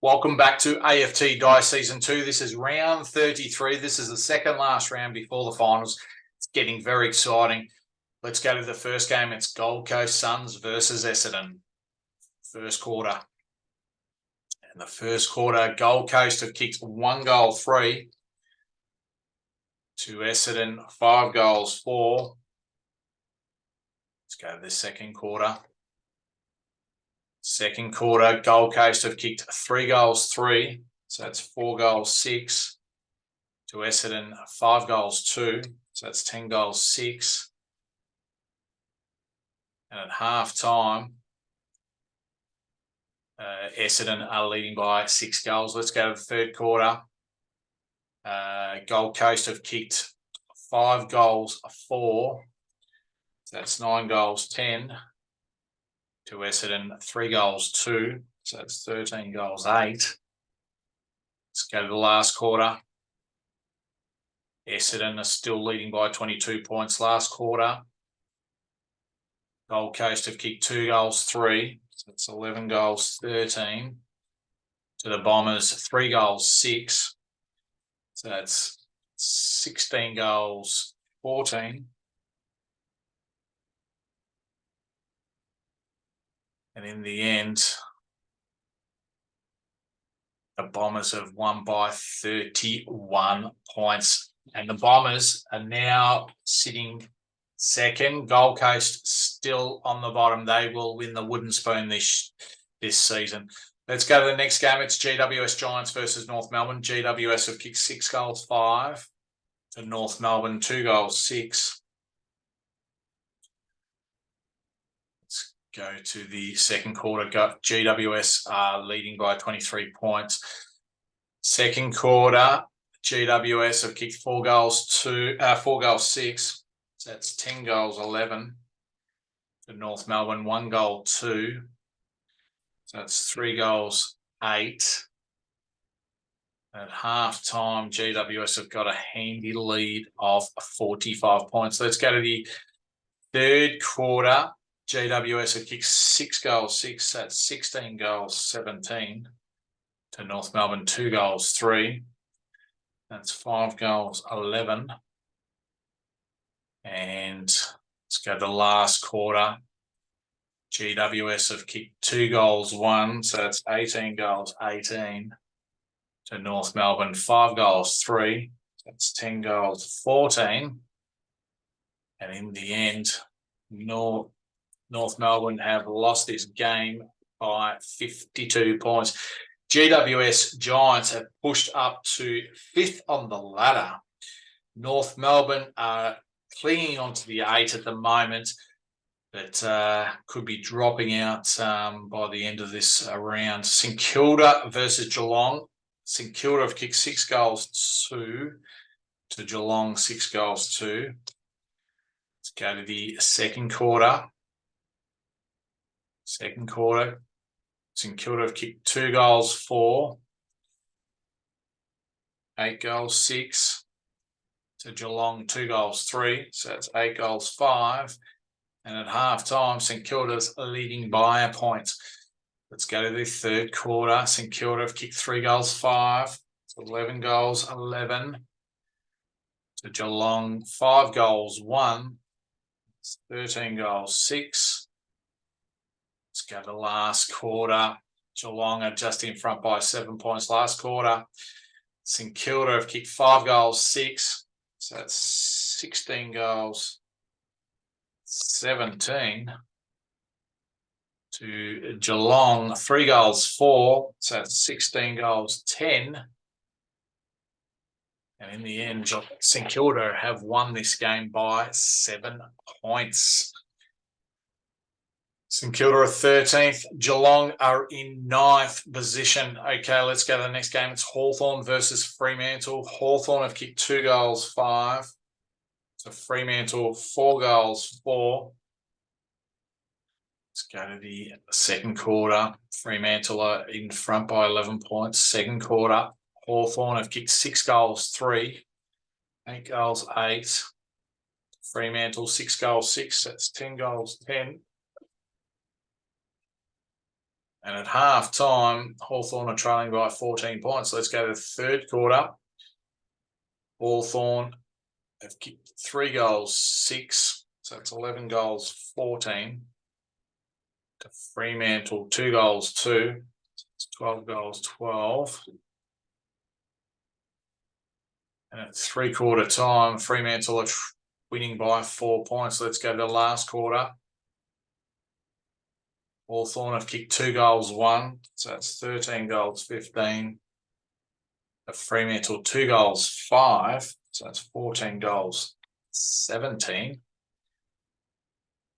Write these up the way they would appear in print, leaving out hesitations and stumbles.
Welcome back to AFT Dice Season 2. This is round 33. This is the second last round before the finals. It's getting very exciting. Let's go to the first game. It's Gold Coast Suns versus Essendon. First quarter. In the first quarter, Gold Coast have kicked 1 goal 3 to Essendon, 5 goals 4. Let's go to the second quarter. Second quarter, Gold Coast have kicked 3 goals 3. So that's 4 goals 6 to Essendon, 5 goals 2. So that's 10 goals 6. And at half time, Essendon are leading by 6 goals. Let's go to the third quarter. Gold Coast have kicked 5 goals 4. So that's 9 goals 10 to Essendon, 3 goals 2. So that's 13 goals 8. Let's go to the last quarter. Essendon are still leading by 22 points last quarter. Gold Coast have kicked 2 goals 3. So that's 11 goals 13 to the Bombers, 3 goals 6. So that's 16 goals 14. And in the end, the Bombers have won by 31 points. And the Bombers are now sitting second. Gold Coast still on the bottom. They will win the wooden spoon this season. Let's go to the next game. It's GWS Giants versus North Melbourne. GWS have kicked 6 goals 5 to North Melbourne, 2 goals 6. Go to the second quarter. GWS are leading by 23 points. Second quarter, GWS have kicked 4 goals 6. So that's 10 goals 11 to North Melbourne, 1 goal 2. So that's 3 goals 8. At half time, GWS have got a handy lead of 45 points. Let's go to the third quarter. GWS have kicked 6 goals 6. That's 16 goals 17 to North Melbourne, 2 goals 3. That's 5 goals 11. And let's go to the last quarter. GWS have kicked 2 goals 1. So that's 18 goals 18 to North Melbourne, 5 goals 3. That's 10 goals 14. And in the end, North Melbourne have lost this game by 52 points. GWS Giants have pushed up to 5th on the ladder. North Melbourne are clinging onto the 8 at the moment, but could be dropping out by the end of this round. St Kilda versus Geelong. St Kilda have kicked 6 goals 2 to Geelong, 6 goals 2. Let's go to the second quarter. Second quarter, St Kilda have kicked 2 goals 4, 8 goals 6 to Geelong, 2 goals 3. So that's 8 goals 5. And at half time, St Kilda's leading by a point. Let's go to the third quarter. St Kilda have kicked 3 goals 5. It's 11 goals 11 to Geelong, 5 goals 1. It's 13 goals 6. Let's go to the last quarter. Geelong are just in front by 7 points last quarter. St Kilda have kicked 5 goals 6. So that's 16 goals 17 to Geelong, 3 goals 4. So that's 16 goals 10. And in the end, St Kilda have won this game by 7 points. St Kilda are 13th. Geelong are in 9th position. Okay, let's go to the next game. It's Hawthorn versus Fremantle. Hawthorn have kicked 2 goals 5. So Fremantle, 4 goals 4. Let's go to the second quarter. Fremantle are in front by 11 points. Second quarter, Hawthorn have kicked 6 goals 3. 8 goals 8. Fremantle, 6 goals 6. That's 10 goals 10. And at half time, Hawthorn are trailing by 14 points. Let's go to the third quarter. Hawthorn have kicked 3 goals, 6. So it's 11 goals, 14. To Fremantle, 2 goals, 2. So it's 12 goals, 12. And at three-quarter time, Fremantle are winning by 4 points. Let's go to the last quarter. Hawthorn have kicked 2 goals, 1. So that's 13 goals, 15. At Fremantle, 2 goals, 5. So that's 14 goals, 17.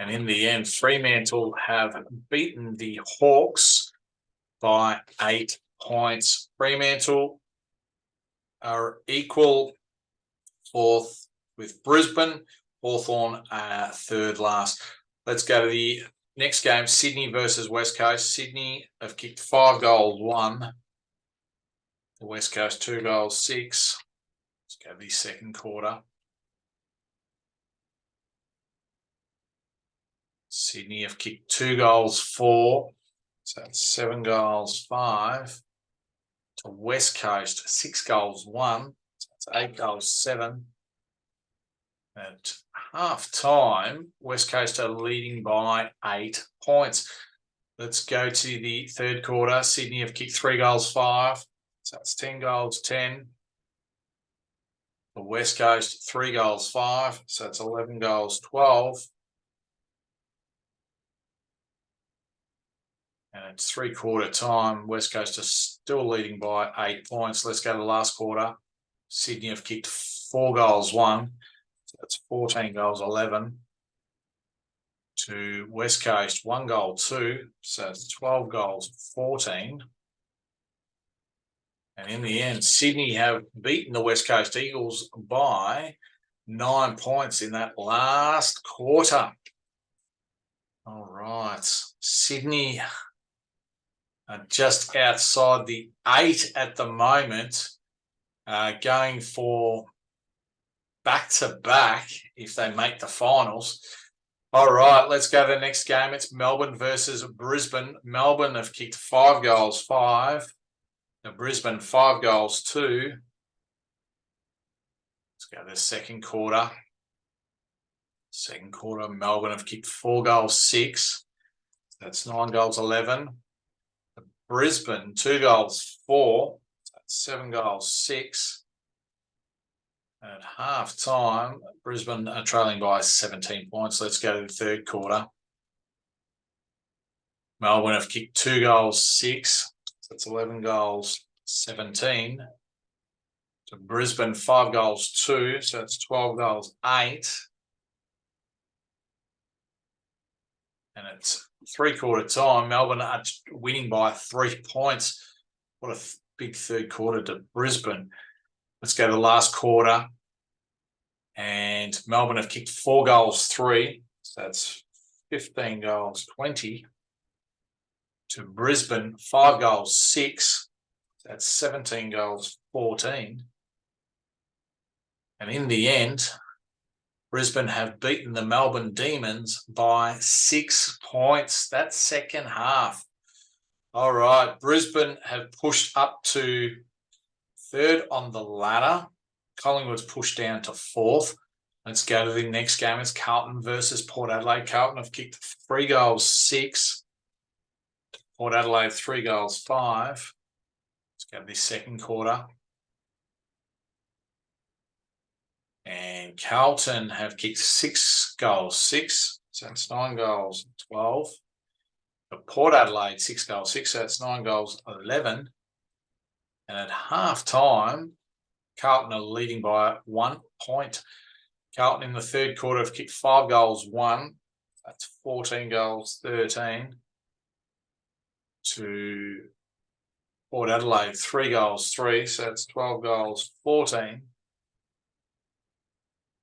And in the end, Fremantle have beaten the Hawks by 8 points. Fremantle are equal 4th with Brisbane. Hawthorn third last. Let's go to the next game, Sydney versus West Coast. Sydney have kicked 5 goals, 1. The West Coast, 2 goals, 6. Let's go to the second quarter. Sydney have kicked 2 goals, 4. So that's 7 goals, 5. To West Coast, 6 goals, 1. So that's 8 goals, 7. At half time, West Coast are leading by 8 points. Let's go to the third quarter. Sydney have kicked 3 goals, 5. So that's 10 goals, 10. The West Coast, 3 goals, 5. So it's 11 goals, 12. And it's three-quarter time. West Coast are still leading by 8 points. Let's go to the last quarter. Sydney have kicked 4 goals, 1. So that's 14 goals, 11. To West Coast, 1 goal, 2. So it's 12 goals, 14. And in the end, Sydney have beaten the West Coast Eagles by 9 points in that last quarter. All right. Sydney are just outside the 8 at the moment, going for back-to-back if they make the finals. All right, let's go to the next game. It's Melbourne versus Brisbane. Melbourne have kicked 5 goals, 5. Now Brisbane, 5 goals, 2. Let's go to the second quarter. Second quarter, Melbourne have kicked 4 goals, 6. That's 9 goals, 11. Brisbane, 2 goals, 4. That's 7 goals, 6. At half time, Brisbane are trailing by 17 points. Let's go to the third quarter. Melbourne have kicked 2 goals, 6. So that's 11 goals, 17. To Brisbane, 5 goals, 2. So that's 12 goals, 8. And it's three-quarter time. Melbourne are winning by 3 points. What a big third quarter to Brisbane. Let's go to the last quarter. And Melbourne have kicked 4 goals, 3. So that's 15 goals, 20. To Brisbane, 5 goals, 6. So that's 17 goals, 14. And in the end, Brisbane have beaten the Melbourne Demons by 6 points. That's second half. All right, Brisbane have pushed up to third on the ladder. Collingwood's pushed down to 4th. Let's go to the next game. It's Carlton versus Port Adelaide. Carlton have kicked 3 goals, 6. Port Adelaide, 3 goals, 5. Let's go to the second quarter. And Carlton have kicked 6 goals, 6. So that's 9 goals, 12. But Port Adelaide, 6 goals, 6. So that's 9 goals, 11. And at half time, Carlton are leading by 1 point. Carlton in the third quarter have kicked 5 goals, 1. That's 14 goals, 13. To Port Adelaide, 3 goals, 3. So that's 12 goals, 14.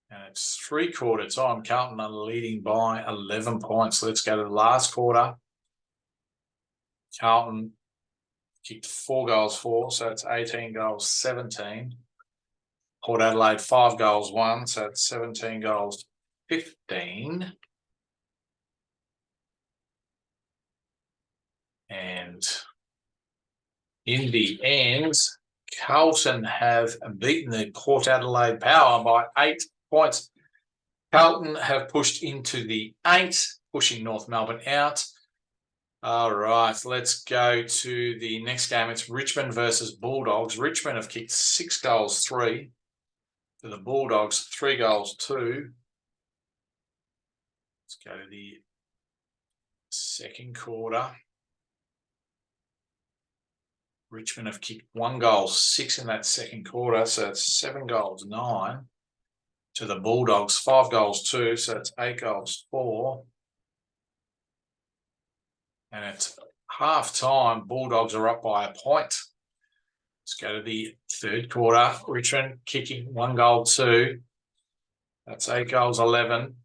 And it's three-quarter time. Carlton are leading by 11 points. Let's go to the last quarter. Carlton kicked 4 goals, 4. So it's 18 goals, 17. Port Adelaide, 5 goals, 1. So it's 17 goals, 15. And in the end, Carlton have beaten the Port Adelaide Power by 8 points. Carlton have pushed into the 8, pushing North Melbourne out. All right, let's go to the next game. It's Richmond versus Bulldogs. Richmond have kicked 6 goals, 3. To the Bulldogs, 3 goals, 2. Let's go to the second quarter. Richmond have kicked 1 goal, 6 in that second quarter, so it's 7 goals, 9. To the Bulldogs, 5 goals, 2, so it's 8 goals, 4. And it's half time. Bulldogs are up by a point. Let's go to the third quarter. Richmond kicking 1 goal, 2. That's 8 goals, 11.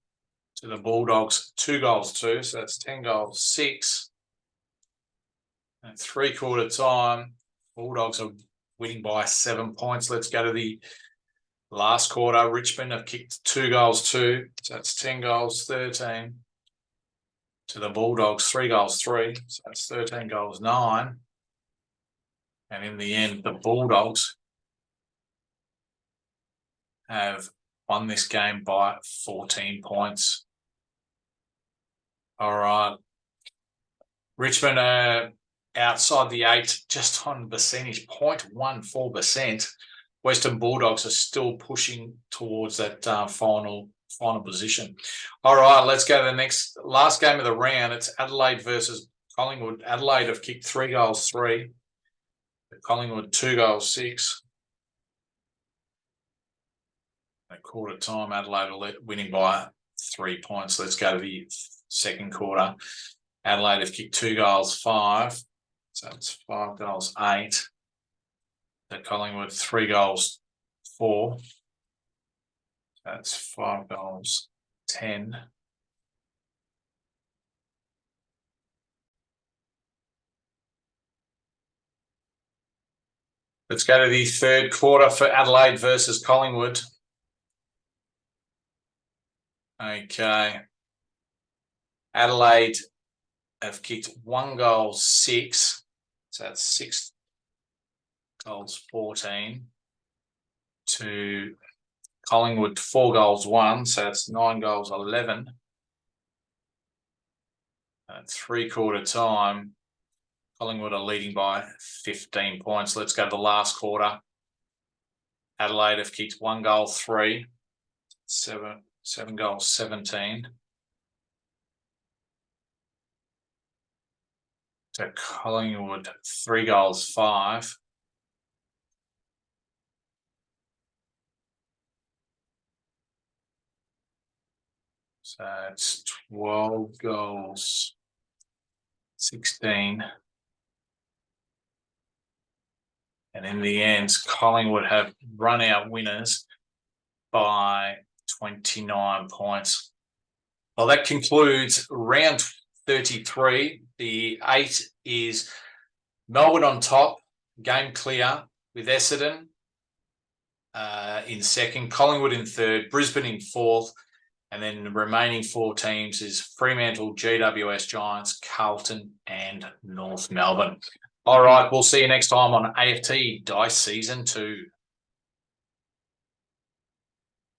To the Bulldogs, 2 goals, 2. So that's 10 goals, 6. And 3-quarter time, Bulldogs are winning by 7 points. Let's go to the last quarter. Richmond have kicked 2 goals, 2. So that's 10 goals, 13. To the Bulldogs, 3 goals, 3. So that's 13 goals, 9. And in the end, the Bulldogs have won this game by 14 points. All right. Richmond are outside the 8, just on percentage, 0.14%. Western Bulldogs are still pushing towards that final position. All right, let's go to the last game of the round. It's Adelaide versus Collingwood. Adelaide have kicked 3 goals, 3. Collingwood, 2 goals, 6. At quarter time, Adelaide are winning by 3 points. Let's go to the second quarter. Adelaide have kicked 2 goals, 5. So it's 5 goals, 8. At Collingwood, 3 goals, 4. That's 5 goals, 10. Let's go to the third quarter for Adelaide versus Collingwood. Okay. Adelaide have kicked 1 goal, 6. So that's 6 goals, 14. To Collingwood, 4 goals, 1. So that's 9 goals, 11. At 3-quarter time, Collingwood are leading by 15 points. Let's go to the last quarter. Adelaide have kicked 1 goal, 3. 7 goals, 17. To Collingwood, 3 goals, 5. So it's 12 goals, 16. And in the end, Collingwood have run out winners by 29 points. Well, that concludes round 33. The 8 is Melbourne on top, game clear, with Essendon in second, Collingwood in third, Brisbane in fourth, and then the remaining 4 teams is Fremantle, GWS Giants, Carlton, and North Melbourne. All right, we'll see you next time on AFT Dice Season 2.